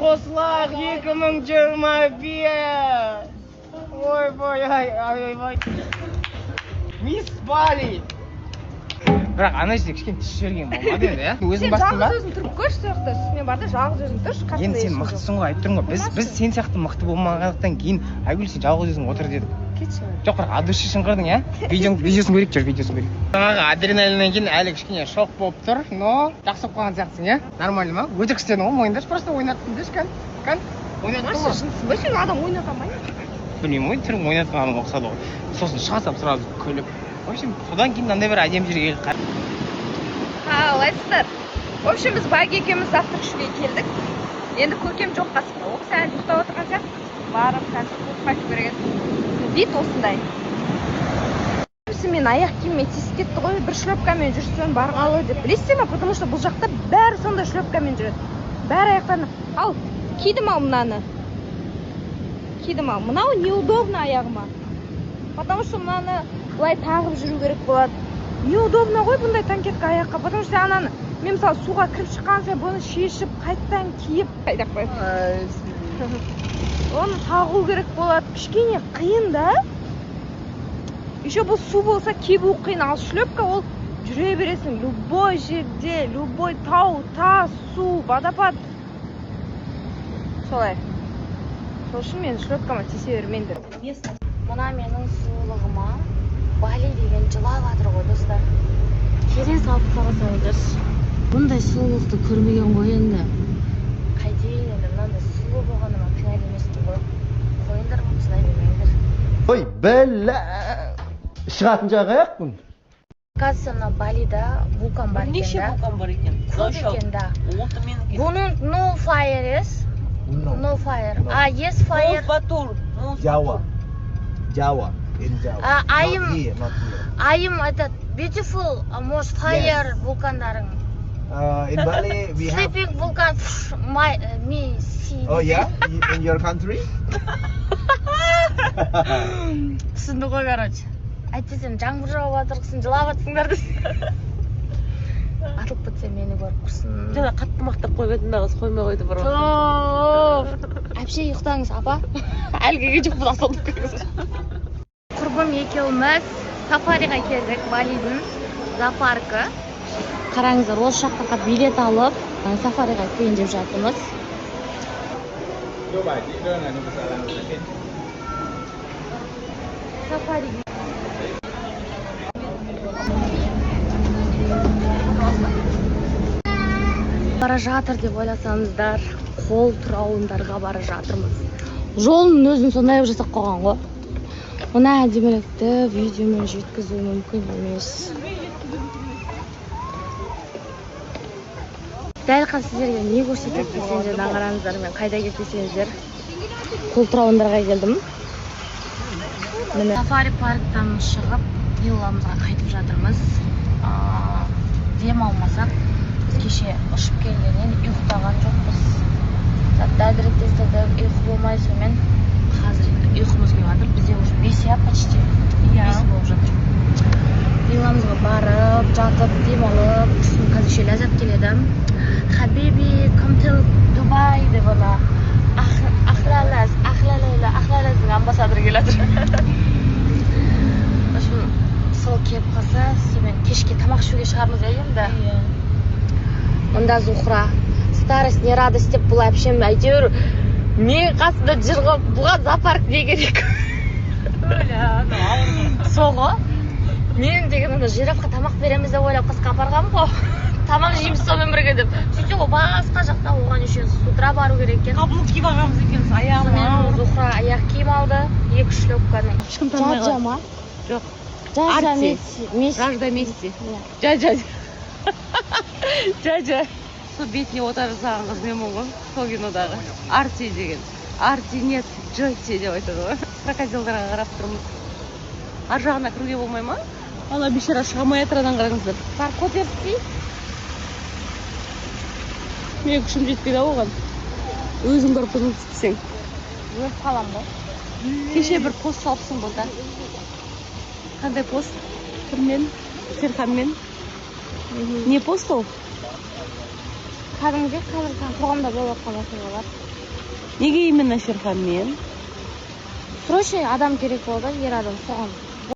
қосылақ 2025. Ой, ай. Мисс Бали. Бірақ ана жерде кішкене түс жіберген болмады енді, иә? Өзің бастың ба? Жалғыз өзің тұрып көрші сояқта, үстіне бар да жалғыз өзің тұршы. Енді сен мықтысың ғой, айтып тұрмын ғой. Біз сен сияқты мықты болмағандықтан кейін Айгүл сен жалғыз өзің отыр дедік. Кетші. Жоқ, бірақ от души шыңғырдың, иә? Видеосын көрейік, жүр, видеосын көрейік. Жаңағы адреналиннен кейін әлі кішкене шок болып тұр, но жақсы болып қалған сияқтысың, иә? Нормально ма? Өтірік істедің ғой, мойындаш, просто ойнаттың деші, кән. Ойнаттың ғой. Ба сен адам ойната ма? Білмеймін ғой, түрің ойнатқан адам ұқсады ғой. Сосын шыға сап сразу күліп. В общем, содан кейін мынандай бір әдемі жерге қалайсыздар? В общем, біз Байге екеуміз завтрак ішуге келдік. Енді көркем жоқ қасымда. Ол кісі әлі ұйықтап отырған сияқты. Барып, қазір қайтып керек еді. Вид осындай. Мен аяқ киіммен тиісіп кетті ғой, бір шлепкамен жүрсем барғалы деп. Білесіздер ма? Потому что бұл жақта бәрі сондай шлепкамен жүреді. Бәрі аяқтарына. Ал, кидім ал мынаны. Мынау неудобно аяғыма. Потому что мынаны былай тағып жүру керек болады. Неудобно ғой бұндай танкетка аяққа. Потому что ананы мен мысалы суға кіріп шыққан соң бұны шешіп, қайттан киіп қайдақ қойып. Оны тағу керек болады. Кішкене қиын да. Еще бұл су болса кебу қиын. Ал шлепка ол жүре бересің. Любой жерде, любой тау, тас, су, водопад. Солай. Сол үшін мен шлепкама тиісе бермеңдер. Мына менің сұлулығыма Бали деген жылап жатыр ғой, достар. Терең салып қарасаңыздаршы. Бұндай сұлулықты көрмеген ғой енді. Қайтейін енді мынандай сұлу болғаныма кінәлі емеспін ғой. Қойыңдар ма, шыдай бермеңдер. Ой, бәлә! Шығатын жағы аяқ бұн? Қазір мына Балида вулкан бар екен да. Неше вулкан бар екен? Көп екен да. Бұның no fire is? No fire. Yes fire. Java. In Java. I am Not here. этот beautiful most fire вулкандарың. In Bali we have. Sleeping vulcan me see. Oh yeah, in your country? Түсінді ғой, короче. Әйтпесем жаңбыр жауып жатырсың, жылап жатсыңдар десең. Атылып бітсе мені көріп құрсын. Жаңа қатты мақтап қойып едім нағыз қоймай қойды бір. Әпше ұйықтаңыз, апа. Әлі келген жоқ, бұл асылдып келіңіз. Құрбым екеуміз сафариға келдік, Балидің зоопаркі. Қараңыздар, осы жаққа билет алып, сафариға кірейін деп жатырмыз. Сафари. Бара жатыр деп ойласаңыздар, қол тұрауындарға бара жатырмыз. Жолын өзін сондай жасап қойған ғой. Мына әдемілікті видеомен жеткізу мүмкін емес. Дәл қазір сіздерге не көрсетіп десеңіздер, қараңыздар, мен қайда келіп десеңіздер, қол тұрауындарға келдім. Сафари парктан шығып, вилламызға қайтып жатырмыз. Дем алмасақ, біз кеше ұшып келгеннен ұйықтаған жоқпыз. Дәдірек тестедік, ұйқы болмай, сонымен қазір ұйқымыз келіп жатыр. Бізде уже 5 почти 5 болып жатыр. Вилламызға барып, жатып, дем алып, қазір еще ләззат келеді. Хабиби, come to Dubai деп ona. Ахлалаздың амбассадоры келіп жатыр. Сол келіп қалса, семен кешке тамақ ішуге шығармыз енді. Онда Зухра, старость не радость деп бұл әпшем әйтеуір мен қасында жүріп, бұға зоопарк не керек? Соғы, мен деген онда жирафқа тамақ береміз деп ойлап қасқа апарғам ғой. Тамақ жейміз сонымен бірге деп. Сөйтсе ғой, басқа жақта оған еще с утра бару керек екен. Қабыл киіп алғанбыз екенбіз, аяғына. Зухра аяқ киім алды, 2 шлепканы. Жаджа ма? Жоқ. Арти. Жажда Месси. Жаджа. Сол бетіне отырсаған қыз мен ғой, сол кинодағы. Арти деген. Арти нет, Джойти деп айтады ғой. Крокодилдарға қарап тұрмыз. Ар жағына кіруге болмай ма? Ала бейшара шыға алмай жатырдан қараңыздар. Паркод ерсей? Мен күшім жетпейді оған. Өзің барып тұрмыз істесең. Өліп қалам ғой. Кеше бір пост салыпсың бұнда. Қандай пост? Кіммен? Серханмен. Не пост ол? кәдімгідей қазір қоғамда болып жатқан оқиғалар. Неге именно Шерхан мен? Срочный адам керек болды, ер адам соған